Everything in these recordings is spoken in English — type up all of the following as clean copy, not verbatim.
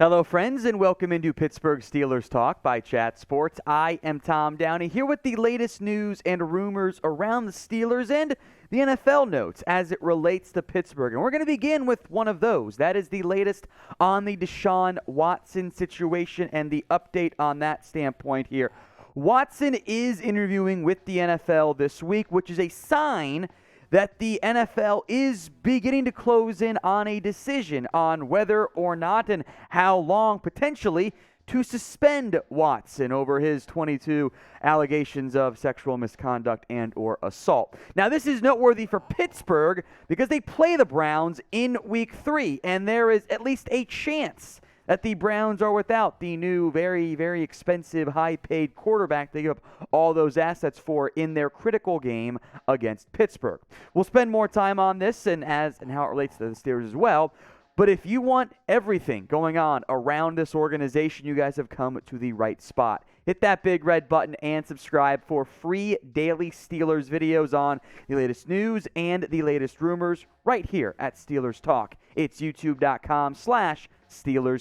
Hello, friends, and welcome into Pittsburgh Steelers Talk by Chat Sports. I am Tom Downey, here with the latest news and rumors around the Steelers and the NFL notes as it relates to Pittsburgh. And we're going to begin with one of those. That is the latest on the Deshaun Watson situation and the update on that standpoint here. Watson is interviewing with the NFL this week, which is a sign that the NFL is beginning to close in on a decision on whether or not and how long potentially to suspend Watson over his 22 allegations of sexual misconduct and or assault. Now, this is noteworthy for Pittsburgh because they play the Browns in Week 3, and there is at least a chance that the Browns are without the new, very, very expensive, high-paid quarterback they give up all those assets for in their critical game against Pittsburgh. We'll spend more time on this and how it relates to the Steelers as well. But if you want everything going on around this organization, you guys have come to the right spot. Hit that big red button and subscribe for free daily Steelers videos on the latest news and the latest rumors right here at Steelers Talk. It's youtube.com/Steelers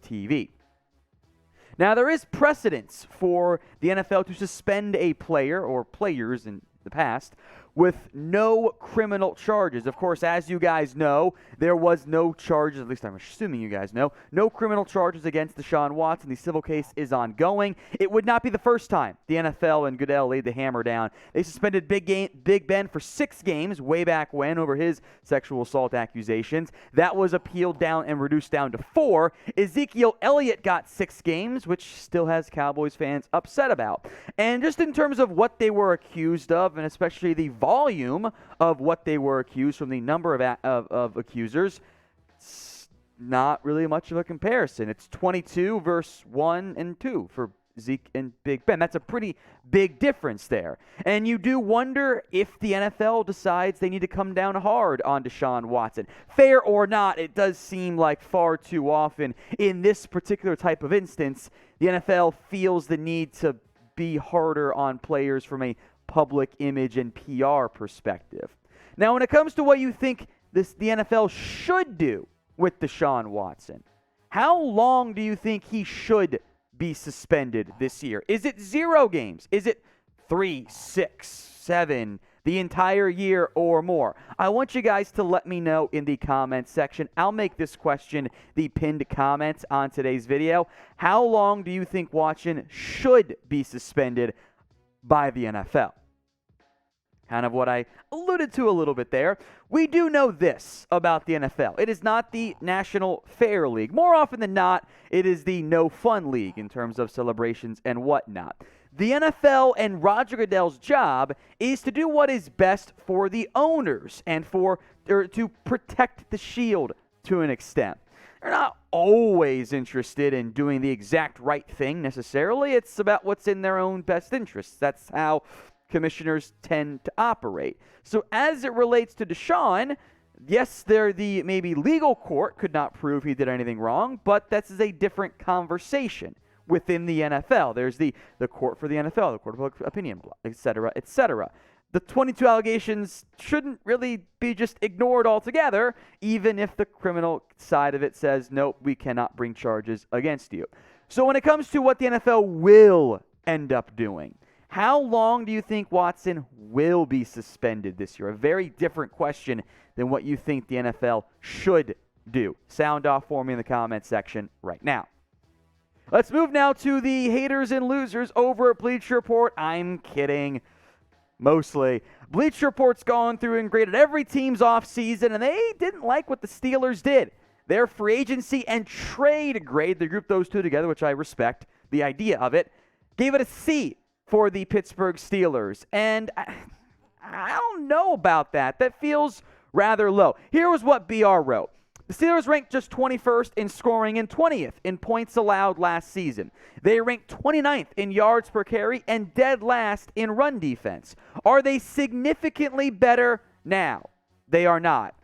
TV. Now, there is precedence for the NFL to suspend a player or players in the past with no criminal charges. Of course, as you guys know, there was no charges, at least I'm assuming you guys know, no criminal charges against Deshaun Watson. The civil case is ongoing. It would not be the first time the NFL and Goodell laid the hammer down. They suspended Big Ben for 6 games way back when over his sexual assault accusations. That was appealed down and reduced down to 4. Ezekiel Elliott got 6 games, which still has Cowboys fans upset about. And just in terms of what they were accused of, and especially the volume of what they were accused from the number of accusers, it's not really much of a comparison. It's 22 versus 1 and 2 for Zeke and Big Ben. That's a pretty big difference there. And you do wonder if the NFL decides they need to come down hard on Deshaun Watson. Fair or not, it does seem like far too often in this particular type of instance, the NFL feels the need to be harder on players from a public image and PR perspective. Now, when it comes to what you think the NFL should do with Deshaun Watson, how long do you think he should be suspended this year? Is it 0 games? Is it 3, 6, 7, the entire year or more? I want you guys to let me know in the comments section. I'll make this question the pinned comments on today's video. How long do you think Watson should be suspended by the NFL? Kind of what I alluded to a little bit there. We do know this about the NFL. It is not the National Fair League. More often than not, it is the no fun league in terms of celebrations and whatnot. The NFL and Roger Goodell's job is to do what is best for the owners and to protect the shield to an extent. They're not always interested in doing the exact right thing necessarily. It's about what's in their own best interests. That's how commissioners tend to operate. So as it relates to Deshaun, yes, the maybe legal court could not prove he did anything wrong, but this is a different conversation within the NFL. There's the court for the NFL, the court of public opinion, etc., etc. The 22 allegations shouldn't really be just ignored altogether, even if the criminal side of it says, nope, we cannot bring charges against you. So when it comes to what the NFL will end up doing, how long do you think Watson will be suspended this year? A very different question than what you think the NFL should do. Sound off for me in the comments section right now. Let's move now to the haters and losers over at Bleacher Report. I'm kidding. Mostly. Bleacher Report's gone through and graded every team's offseason, and they didn't like what the Steelers did. Their free agency and trade grade, they grouped those two together, which I respect the idea of it, gave it a C for the Pittsburgh Steelers. And I don't know about that. That feels rather low. Here was what BR wrote. The Steelers ranked just 21st in scoring and 20th in points allowed last season. They ranked 29th in yards per carry and dead last in run defense. Are they significantly better now? They are not.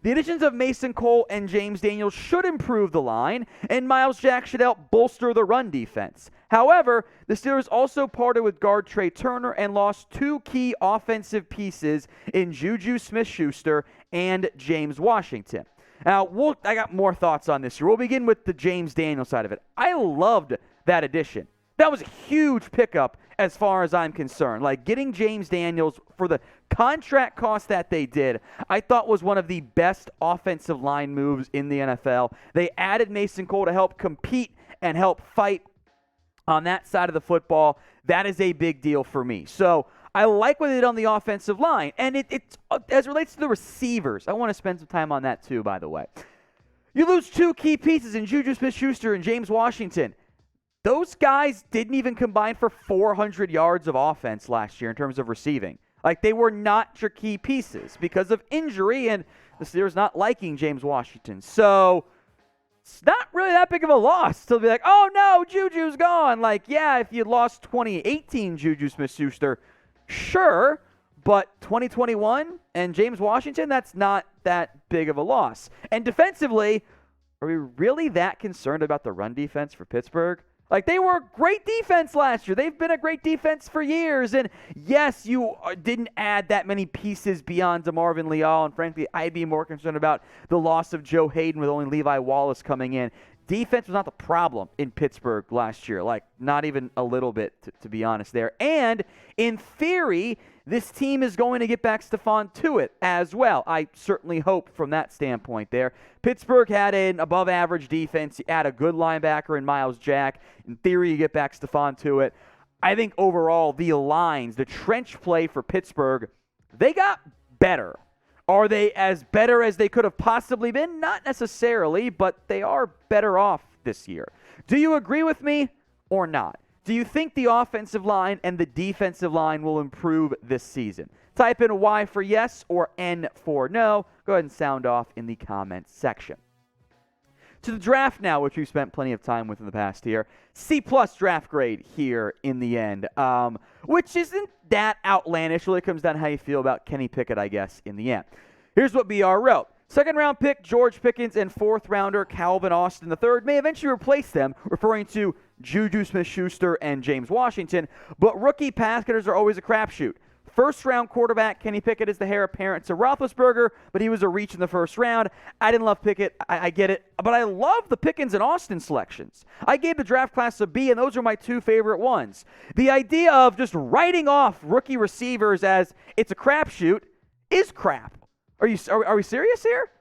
The additions of Mason Cole and James Daniels should improve the line, and Miles Jack should help bolster the run defense. However, the Steelers also parted with guard Trey Turner and lost 2 key offensive pieces in Juju Smith-Schuster and James Washington. Now, I got more thoughts on this here. We'll begin with the James Daniels side of it. I loved that addition. That was a huge pickup as far as I'm concerned. Like, getting James Daniels for the contract cost that they did, I thought was one of the best offensive line moves in the NFL. They added Mason Cole to help compete and help fight on that side of the football. That is a big deal for me. So I like what they did on the offensive line. And it's as it relates to the receivers, I want to spend some time on that too, by the way. You lose two key pieces in Juju Smith-Schuster and James Washington. Those guys didn't even combine for 400 yards of offense last year in terms of receiving. Like, they were not your key pieces because of injury and the Steelers not liking James Washington. So it's not really that big of a loss to be like, oh no, Juju's gone. Like, yeah, if you lost 2018 Juju Smith-Schuster, sure, but 2021 and James Washington, that's not that big of a loss. And defensively, are we really that concerned about the run defense for Pittsburgh? Like, they were a great defense last year. They've been a great defense for years. And yes, you didn't add that many pieces beyond DeMarvin Leal. And frankly, I'd be more concerned about the loss of Joe Hayden with only Levi Wallace coming in. Defense was not the problem in Pittsburgh last year. Like, not even a little bit, to be honest there. And in theory, this team is going to get back Stephon Tuitt as well. I certainly hope from that standpoint there. Pittsburgh had an above-average defense. You add a good linebacker in Myles Jack. In theory, you get back Stephon Tuitt. I think overall, the lines, the trench play for Pittsburgh, they got better. Are they as better as they could have possibly been? Not necessarily, but they are better off this year. Do you agree with me or not? Do you think the offensive line and the defensive line will improve this season? Type in Y for yes or N for no. Go ahead and sound off in the comments section. To the draft now, which we've spent plenty of time with in the past year. C+ draft grade here in the end, which isn't that outlandish. Really comes down to how you feel about Kenny Pickett, I guess, in the end. Here's what BR wrote. Second-round pick George Pickens and fourth-rounder Calvin Austin III may eventually replace them, referring to Juju Smith-Schuster and James Washington, but rookie pass getters are always a crapshoot. First-round quarterback Kenny Pickett is the heir apparent to Roethlisberger, but he was a reach in the first round. I didn't love Pickett. I get it. But I love the Pickens and Austin selections. I gave the draft class a B, and those are my two favorite ones. The idea of just writing off rookie receivers as it's a crapshoot is crap. Are we serious here?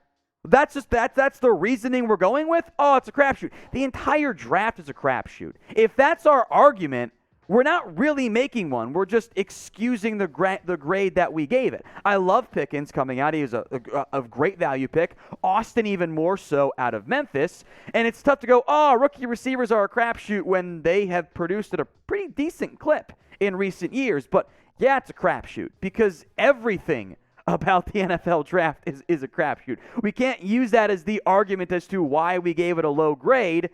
That's the reasoning we're going with? Oh, it's a crapshoot. The entire draft is a crapshoot. If that's our argument, we're not really making one. We're just excusing the grade that we gave it. I love Pickens coming out. He was a great value pick. Austin even more so out of Memphis. And it's tough to go, oh, rookie receivers are a crapshoot when they have produced at a pretty decent clip in recent years. But yeah, it's a crapshoot because everything about the NFL draft is a crapshoot. We can't use that as the argument as to why we gave it a low grade,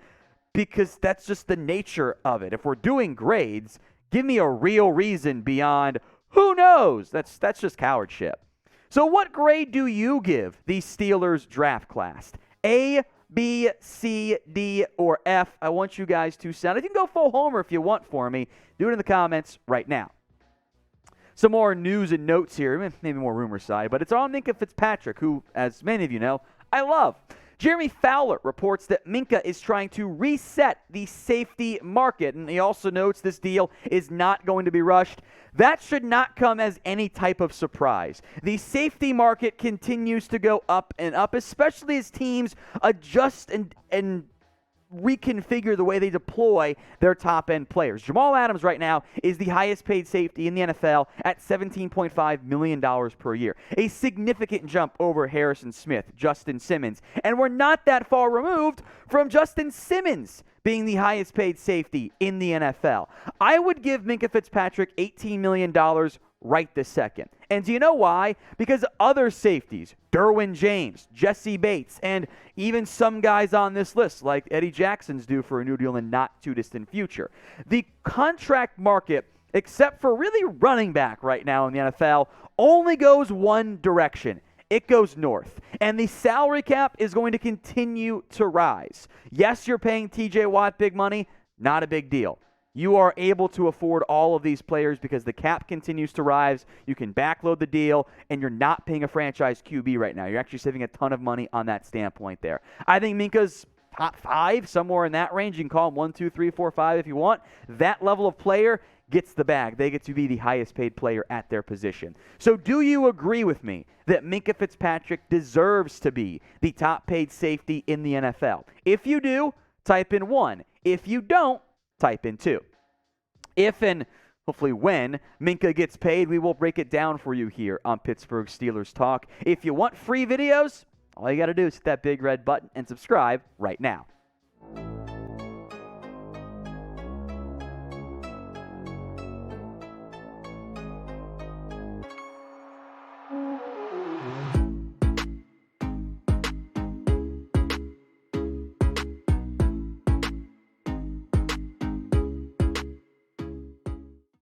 because that's just the nature of it. If we're doing grades, give me a real reason beyond who knows. That's just cowardship. So what grade do you give the Steelers draft class? A, B, C, D, or F? I want you guys to sound. You can go full homer if you want for me. Do it in the comments right now. Some more news and notes here, maybe more rumor side, but it's on Minkah Fitzpatrick, who, as many of you know, I love. Jeremy Fowler reports that Minkah is trying to reset the safety market, and he also notes this deal is not going to be rushed. That should not come as any type of surprise. The safety market continues to go up and up, especially as teams adjust and reconfigure the way they deploy their top-end players. Jamal Adams right now is the highest-paid safety in the NFL at $17.5 million per year, a significant jump over Harrison Smith, Justin Simmons, and we're not that far removed from Justin Simmons being the highest-paid safety in the NFL. I would give Minkah Fitzpatrick $18 million right this second. And do you know why? Because other safeties, Derwin James, Jesse Bates, and even some guys on this list, like Eddie Jackson's due for a new deal in the not-too-distant future. The contract market, except for really running back right now in the NFL, only goes one direction. It goes north. And the salary cap is going to continue to rise. Yes, you're paying TJ Watt big money. Not a big deal. You are able to afford all of these players because the cap continues to rise. You can backload the deal, and you're not paying a franchise QB right now. You're actually saving a ton of money on that standpoint there. I think Minkah's top 5, somewhere in that range. You can call him 1, 2, 3, 4, 5 if you want. That level of player gets the bag. They get to be the highest paid player at their position. So do you agree with me that Minkah Fitzpatrick deserves to be the top paid safety in the NFL? If you do, type in 1. If you don't, type in 2. If and hopefully when Minkah gets paid, we will break it down for you here on Pittsburgh Steelers Talk. If you want free videos, all you got to do is hit that big red button and subscribe right now.